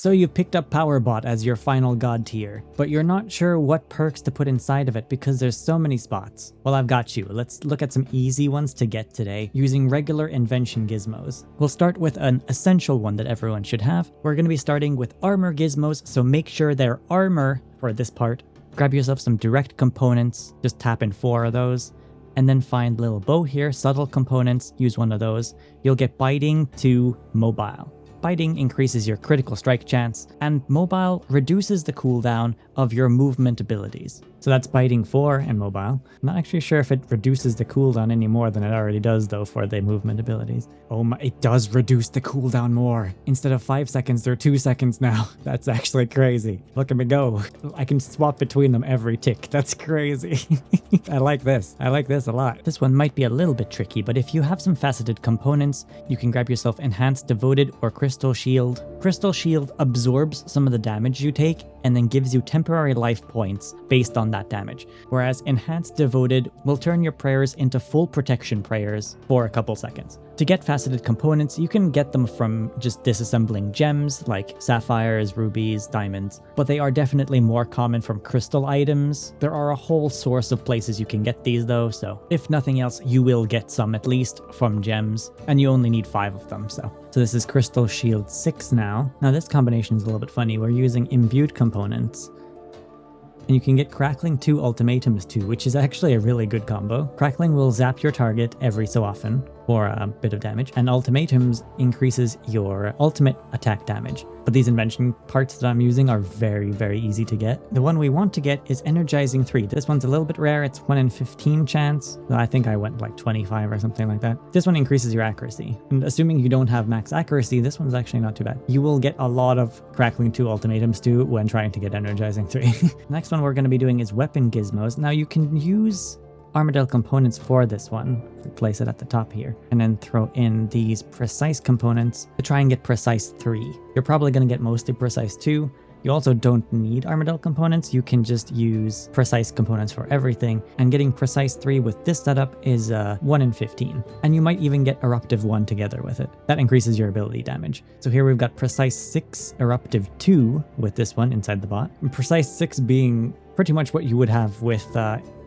So you've picked up Powerbot as your final god tier, but you're not sure what perks to put inside of it because there's so many spots. Well, I've got you. Let's look at some easy ones to get today using regular invention gizmos. We'll start with an essential one that everyone should have. We're going to be starting with armor gizmos, so make sure they're armor for this part. Grab yourself some direct components, just tap in 4 of those, and then find little bow here, subtle components, use one of those. You'll get biting to mobile. Biting increases your critical strike chance, and mobile reduces the cooldown of your movement abilities. So that's biting 4 and mobile. I'm not actually sure if it reduces the cooldown any more than it already does though for the movement abilities. Oh my, it does reduce the cooldown more. Instead of 5 seconds, they're 2 seconds now. That's actually crazy. Look at me go. I can swap between them every tick. That's crazy. I like this. I like this a lot. This one might be a little bit tricky, but if you have some faceted components, you can grab yourself Enhanced Devoted or Crystal Shield. Crystal Shield absorbs some of the damage you take and then gives you temporary life points based on that damage, whereas Enhanced Devoted will turn your prayers into full protection prayers for a couple seconds. To get faceted components, you can get them from just disassembling gems like sapphires, rubies, diamonds, but they are definitely more common from crystal items. There are a whole source of places you can get these though, so if nothing else, you will get some at least from gems, and you only need 5 of them, so this is Crystal Shield 6 now. Now this combination is a little bit funny. We're using imbued components. And you can get Crackling 2 Ultimatums too, which is actually a really good combo. Crackling will zap your target every so often for a bit of damage, and Ultimatums increases your ultimate attack damage. But these invention parts that I'm using are very, very easy to get. The one we want to get is Energizing 3. This one's a little bit rare. It's 1 in 15 chance. I think I went like 25 or something like that. This one increases your accuracy. And assuming you don't have max accuracy, this one's actually not too bad. You will get a lot of Crackling 2 Ultimatums too when trying to get Energizing 3. Next one we're going to be doing is Weapon Gizmos. Now you can use Armadale components for this one. Place it at the top here, and then throw in these Precise components to try and get Precise 3. You're probably going to get mostly Precise 2. You also don't need Armadale components. You can just use Precise components for everything, and getting Precise 3 with this setup is 1 in 15. And you might even get Eruptive 1 together with it. That increases your ability damage. So here we've got Precise 6, Eruptive 2 with this one inside the bot. And Precise 6 being pretty much what you would have with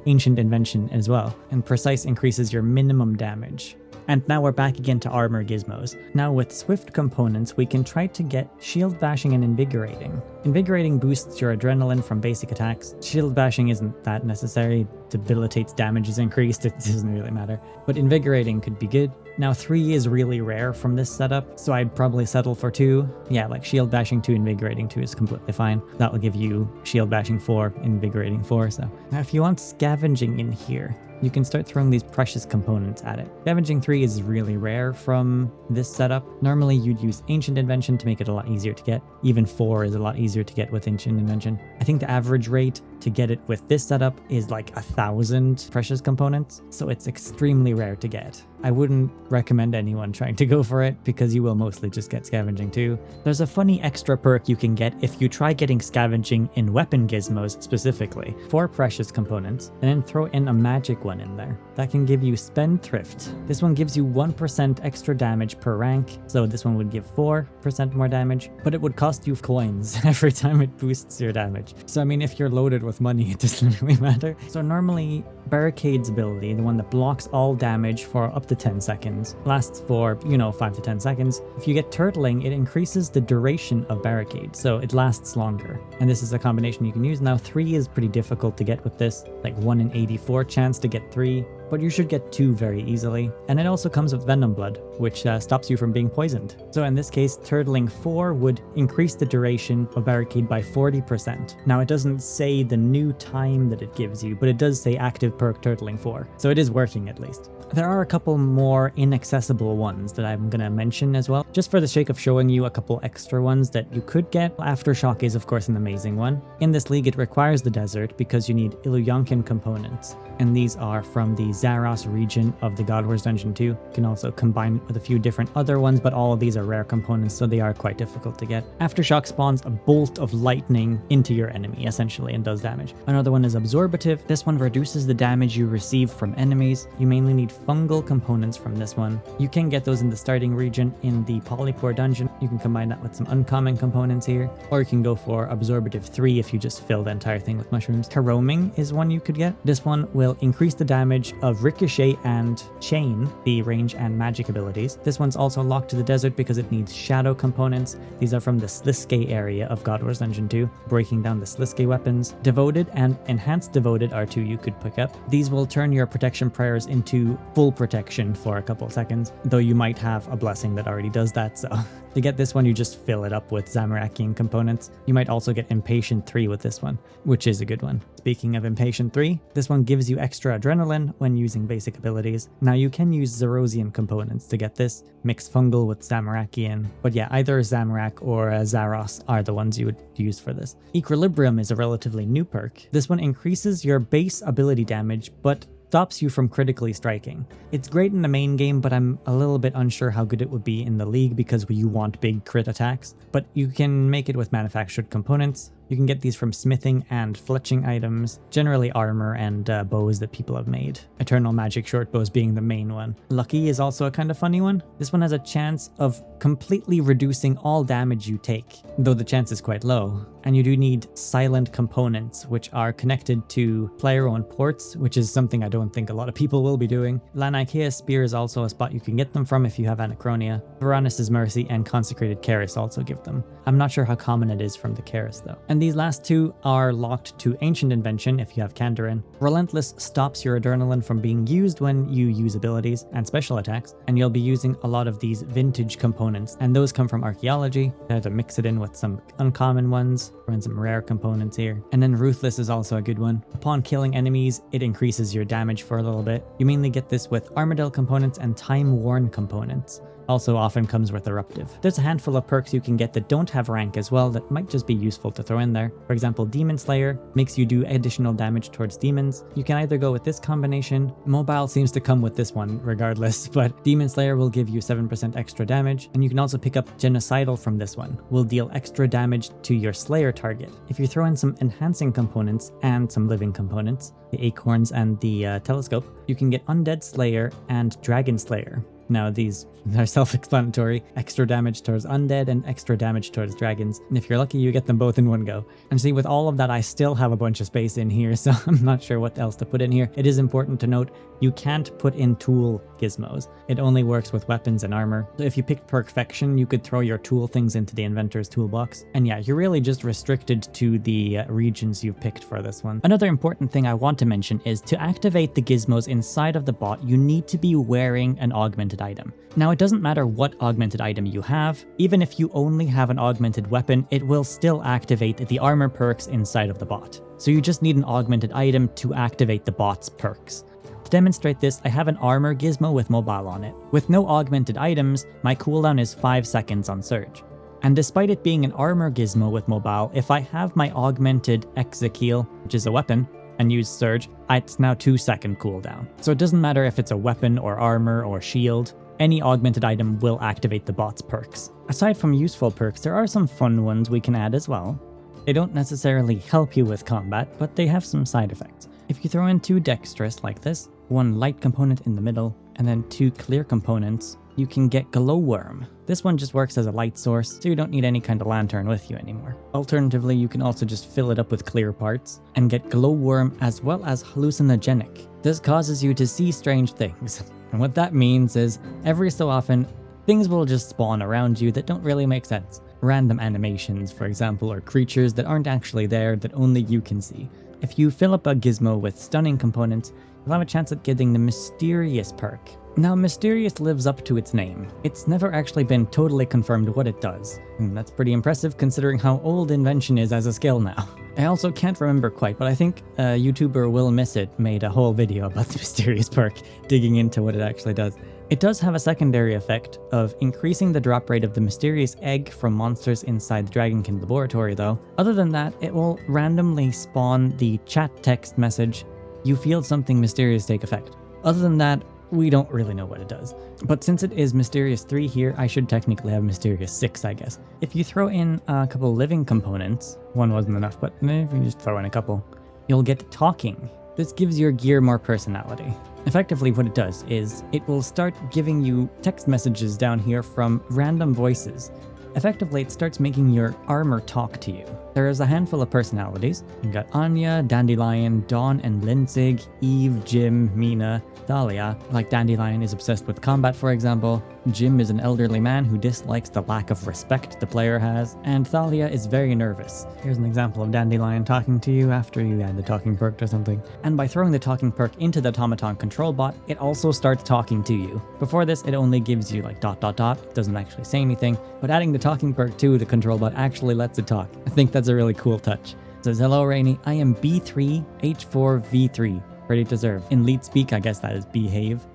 Ancient Invention as well, and Precise increases your minimum damage. And now we're back again to armor gizmos. Now with Swift components, we can try to get Shield Bashing and Invigorating. Invigorating boosts your adrenaline from basic attacks. Shield Bashing isn't that necessary. Debilitates damage is increased, it doesn't really matter. But Invigorating could be good. Now 3 is really rare from this setup, so I'd probably settle for 2. Yeah, like Shield Bashing 2, Invigorating 2 is completely fine. That will give you Shield Bashing 4, Invigorating 4, so. Now if you want Scavenging in here, you can start throwing these precious components at it. Scavenging 3 is really rare from this setup. Normally you'd use Ancient Invention to make it a lot easier to get. Even 4 is a lot easier to get with Ancient Invention. I think the average rate to get it with this setup is like 1,000 precious components, so it's extremely rare to get. I wouldn't recommend anyone trying to go for it because you will mostly just get Scavenging 2. There's a funny extra perk you can get if you try getting Scavenging in Weapon Gizmos specifically. 4 precious components, and then throw in a magic one in there. That can give you Spendthrift. This one gives you 1% extra damage per rank, so this one would give 4% more damage, but it would cost you coins every time it boosts your damage. So I mean, if you're loaded with money, it doesn't really matter. So normally, Barricade's ability, the one that blocks all damage for up to 10 seconds, lasts for, 5 to 10 seconds. If you get Turtling, it increases the duration of Barricade, so it lasts longer. And this is a combination you can use. Now 3 is pretty difficult to get with this, like 1 in 84 chance to get 3, but you should get 2 very easily. And it also comes with Venom Blood, which stops you from being poisoned. So in this case, Turtling 4 would increase the duration of Barricade by 40%. Now it doesn't say the new time that it gives you, but it does say active perk Turtling 4. So it is working at least. There are a couple more inaccessible ones that I'm gonna mention as well, just for the sake of showing you a couple extra ones that you could get. Aftershock is of course an amazing one. In this league it requires the desert because you need Illuyankin components, and these are from the Zaros region of the God Wars Dungeon 2. You can also combine it with a few different other ones, but all of these are rare components, so they are quite difficult to get. Aftershock spawns a bolt of lightning into your enemy, essentially, and does damage. Another one is Absorbative. This one reduces the damage you receive from enemies. You mainly need fungal components from this one. You can get those in the starting region in the Polypore dungeon. You can combine that with some uncommon components here, or you can go for Absorbative 3 if you just fill the entire thing with mushrooms. Caroming is one you could get. This one will increase the damage of Ricochet and Chain, the range and magic abilities. This one's also locked to the desert because it needs shadow components. These are from the Sliske area of God Wars Dungeon 2, breaking down the Sliske weapons. Devoted and Enhanced Devoted are two you could pick up. These will turn your protection prayers into full protection for a couple seconds, though you might have a blessing that already does that, so to get this one you just fill it up with Zamorakian components. You might also get Impatient 3 with this one, which is a good one. Speaking of Impatient 3, this one gives you extra adrenaline when using basic abilities. Now you can use Zerosian components to get this, mix Fungal with Zamorakian, but yeah, either Zamorak or Zaros are the ones you would use for this. Equilibrium is a relatively new perk. This one increases your base ability damage, but stops you from critically striking. It's great in the main game, but I'm a little bit unsure how good it would be in the league because you want big crit attacks, but you can make it with manufactured components. You can get these from smithing and fletching items, generally armor and bows that people have made. Eternal Magic short bows being the main one. Lucky is also a kind of funny one. This one has a chance of completely reducing all damage you take, though the chance is quite low. And you do need silent components, which are connected to player-owned ports, which is something I don't think a lot of people will be doing. Lanikea's Spear is also a spot you can get them from if you have Anachronia. Varanus' Mercy and Consecrated Keris also give them. I'm not sure how common it is from the Keris though. And these last two are locked to Ancient Invention if you have Kandarin. Relentless stops your adrenaline from being used when you use abilities and special attacks, and you'll be using a lot of these vintage components, and those come from Archaeology. I had to mix it in with some uncommon ones, throw in some rare components here. And then Ruthless is also a good one. Upon killing enemies, it increases your damage for a little bit. You mainly get this with Armadale components and Time Worn components. Also often comes with Eruptive. There's a handful of perks you can get that don't have rank as well that might just be useful to throw in there. For example, Demon Slayer makes you do additional damage towards demons. You can either go with this combination. Mobile seems to come with this one regardless, but Demon Slayer will give you 7% extra damage, and you can also pick up Genocidal from this one. Will deal extra damage to your Slayer target. If you throw in some enhancing components and some living components, the Acorns and the Telescope, you can get Undead Slayer and Dragon Slayer. Now these are self-explanatory, extra damage towards undead and extra damage towards dragons, and if you're lucky you get them both in one go. And see, with all of that I still have a bunch of space in here, so I'm not sure what else to put in here. It is important to note, you can't put in tool gizmos. It only works with weapons and armor. So if you picked Perfection, you could throw your tool things into the inventor's toolbox. And yeah, you're really just restricted to the regions you've picked for this one. Another important thing I want to mention is to activate the gizmos inside of the bot, you need to be wearing an augmented item. Now, it doesn't matter what augmented item you have. Even if you only have an augmented weapon, it will still activate the armor perks inside of the bot. So you just need an augmented item to activate the bot's perks. To demonstrate this, I have an armor gizmo with mobile on it. With no augmented items, my cooldown is 5 seconds on Surge. And despite it being an armor gizmo with mobile, if I have my augmented Exekiel, which is a weapon, and use Surge, it's now 2-second cooldown. So it doesn't matter if it's a weapon or armor or shield, any augmented item will activate the bot's perks. Aside from useful perks, there are some fun ones we can add as well. They don't necessarily help you with combat, but they have some side effects. If you throw in 2 Dexterous like this, 1 light component in the middle, and then 2 clear components, you can get Glowworm. This one just works as a light source, so you don't need any kind of lantern with you anymore. Alternatively, you can also just fill it up with clear parts and get Glowworm as well as hallucinogenic. This causes you to see strange things. And what that means is, every so often, things will just spawn around you that don't really make sense. Random animations, for example, or creatures that aren't actually there that only you can see. If you fill up a gizmo with stunning components, you'll have a chance at getting the Mysterious perk. Now, Mysterious lives up to its name. It's never actually been totally confirmed what it does, and that's pretty impressive considering how old Invention is as a skill now. I also can't remember quite, but I think YouTuber Will Miss It made a whole video about the Mysterious perk, digging into what it actually does. It does have a secondary effect of increasing the drop rate of the Mysterious Egg from monsters inside the Dragonkin Laboratory though. Other than that, it will randomly spawn the chat text message, "You feel something mysterious take effect." Other than that, we don't really know what it does. But since it is Mysterious 3 here, I should technically have Mysterious 6, I guess. If you throw in a couple living components, one wasn't enough, but if you just throw in a couple, you'll get talking. This gives your gear more personality. Effectively, what it does is it will start giving you text messages down here from random voices. Effectively, it starts making your armor talk to you. There is a handful of personalities. You've got Anya, Dandelion, Dawn and Linzig, Eve, Jim, Mina, Thalia. Like Dandelion is obsessed with combat, for example. Jim is an elderly man who dislikes the lack of respect the player has. And Thalia is very nervous. Here's an example of Dandelion talking to you after you add the talking perk or something. And by throwing the talking perk into the automaton control bot, it also starts talking to you. Before this, it only gives you like ... It doesn't actually say anything. But adding the talking perk to the control bot actually lets it talk. I think that's a really cool touch. It says, hello Rainy, I am B3, H4, V3. Ready to serve. In lead speak, I guess that is behave.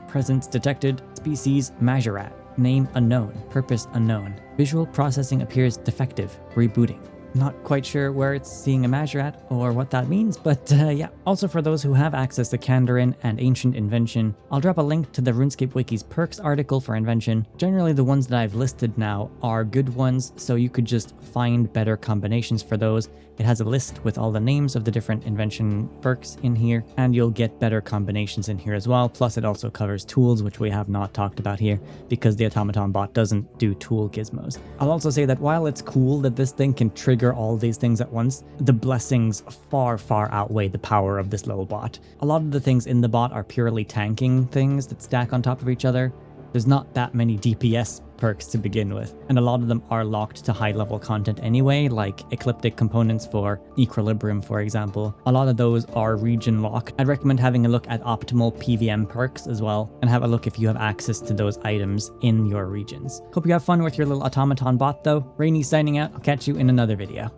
Presence detected. Species Majorat. Name unknown. Purpose unknown. Visual processing appears defective. Rebooting. Not quite sure where it's seeing a Majorat or what that means, but yeah. Also for those who have access to Kandarin and Ancient Invention, I'll drop a link to the RuneScape Wiki's perks article for Invention. Generally the ones that I've listed now are good ones, so you could just find better combinations for those. It has a list with all the names of the different Invention perks in here, and you'll get better combinations in here as well. Plus it also covers tools, which we have not talked about here, because the automaton bot doesn't do tool gizmos. I'll also say that while it's cool that this thing can trigger all these things at once, the blessings far outweigh the power of this little bot. A lot of the things in the bot are purely tanking things that stack on top of each other. There's not that many DPS perks to begin with, and a lot of them are locked to high level content anyway, like ecliptic components for Equilibrium, for example. A lot of those are region locked. I'd recommend having a look at optimal PVM perks as well, and have a look if you have access to those items in your regions. Hope you have fun with your little automaton bot though. Rainy signing out. I'll catch you in another video.